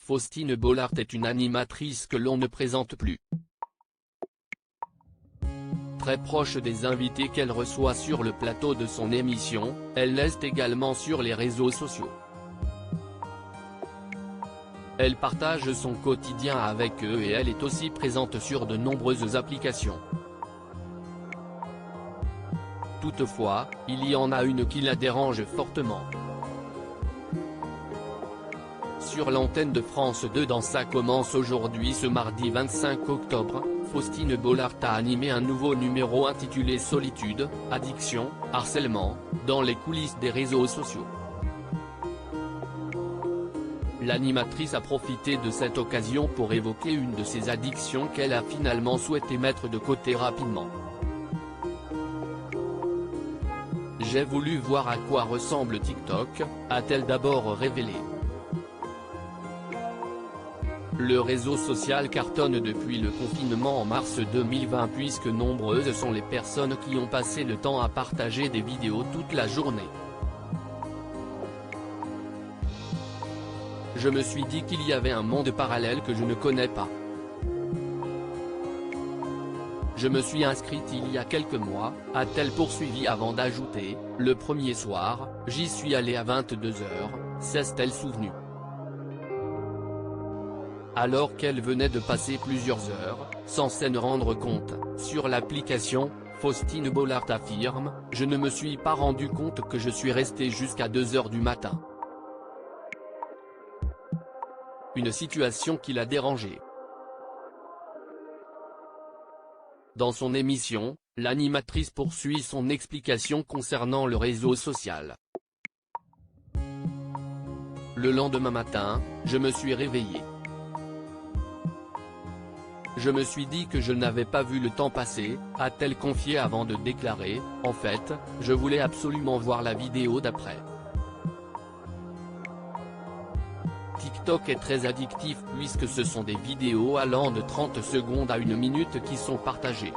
Faustine Bollaert est une animatrice que l'on ne présente plus. Très proche des invités qu'elle reçoit sur le plateau de son émission, elle l'est également sur les réseaux sociaux. Elle partage son quotidien avec eux et elle est aussi présente sur de nombreuses applications. Toutefois, il y en a une qui la dérange fortement. Sur l'antenne de France 2 dans Ça commence aujourd'hui ce mardi 25 octobre, Faustine Bollaert a animé un nouveau numéro intitulé Solitude, addiction, harcèlement, dans les coulisses des réseaux sociaux. L'animatrice a profité de cette occasion pour évoquer une de ses addictions qu'elle a finalement souhaité mettre de côté rapidement. J'ai voulu voir à quoi ressemble TikTok, a-t-elle d'abord révélé. Le réseau social cartonne depuis le confinement en mars 2020 puisque nombreuses sont les personnes qui ont passé le temps à partager des vidéos toute la journée. Je me suis dit qu'il y avait un monde parallèle que je ne connais pas. Je me suis inscrite il y a quelques mois, a-t-elle poursuivi avant d'ajouter, le premier soir, j'y suis allée à 22 h, s'est-elle souvenue. Alors qu'elle venait de passer plusieurs heures, sans s'en rendre compte, sur l'application, Faustine Bollaert affirme « Je ne me suis pas rendu compte que je suis restée jusqu'à 2 h du matin ». Une situation qui l'a dérangée. Dans son émission, l'animatrice poursuit son explication concernant le réseau social. Le lendemain matin, je me suis réveillée. Je me suis dit que je n'avais pas vu le temps passer, a-t-elle confié avant de déclarer « En fait, je voulais absolument voir la vidéo d'après ». TikTok est très addictif puisque ce sont des vidéos allant de 30 secondes à 1 minute qui sont partagées.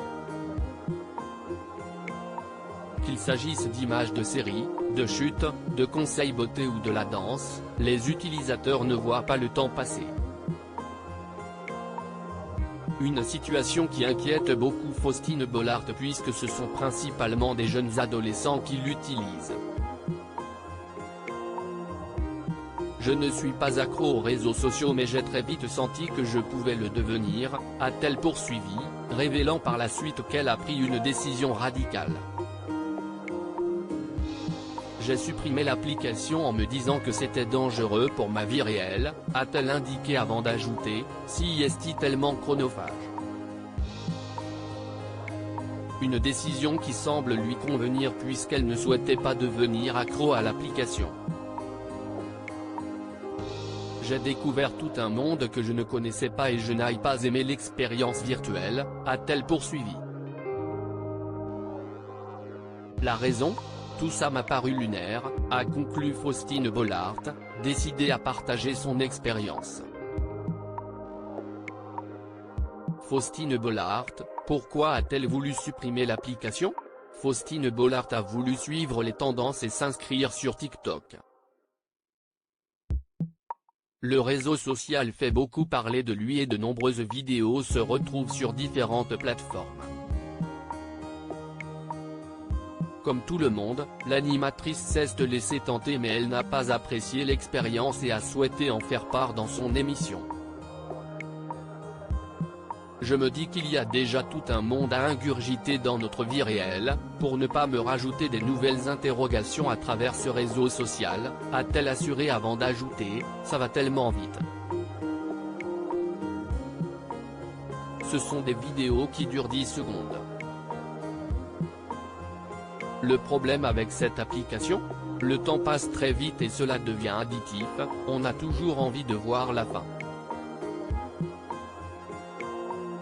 Qu'il s'agisse d'images de séries, de chutes, de conseils beauté ou de la danse, les utilisateurs ne voient pas le temps passer. Une situation qui inquiète beaucoup Faustine Bollaert puisque ce sont principalement des jeunes adolescents qui l'utilisent. Je ne suis pas accro aux réseaux sociaux mais j'ai très vite senti que je pouvais le devenir, a-t-elle poursuivi, révélant par la suite qu'elle a pris une décision radicale. J'ai supprimé l'application en me disant que c'était dangereux pour ma vie réelle, a-t-elle indiqué avant d'ajouter, si est tellement chronophage. Une décision qui semble lui convenir puisqu'elle ne souhaitait pas devenir accro à l'application. J'ai découvert tout un monde que je ne connaissais pas et je n'ai pas aimé l'expérience virtuelle, a-t-elle poursuivi. La raison ? Tout ça m'a paru lunaire, a conclu Faustine Bollaert, décidée à partager son expérience. Faustine Bollaert, pourquoi a-t-elle voulu supprimer l'application ? Faustine Bollaert a voulu suivre les tendances et s'inscrire sur TikTok. Le réseau social fait beaucoup parler de lui et de nombreuses vidéos se retrouvent sur différentes plateformes. Comme tout le monde, l'animatrice s'est laissée tenter mais elle n'a pas apprécié l'expérience et a souhaité en faire part dans son émission. Je me dis qu'il y a déjà tout un monde à ingurgiter dans notre vie réelle, pour ne pas me rajouter des nouvelles interrogations à travers ce réseau social, a-t-elle assuré avant d'ajouter, ça va tellement vite. Ce sont des vidéos qui durent 10 secondes. Le problème avec cette application ? Le temps passe très vite et cela devient addictif, on a toujours envie de voir la fin.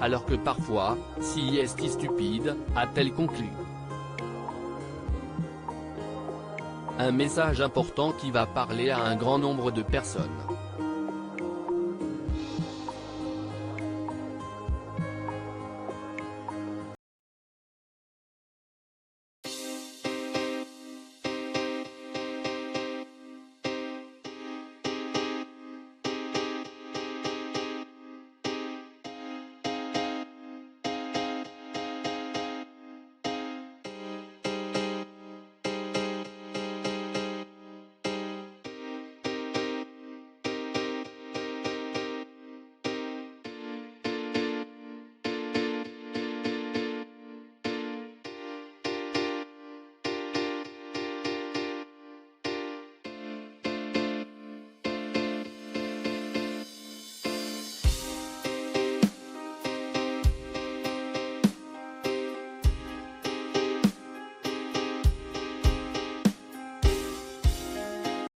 Alors que parfois, si est stupide, a-t-elle conclu. Un message important qui va parler à un grand nombre de personnes.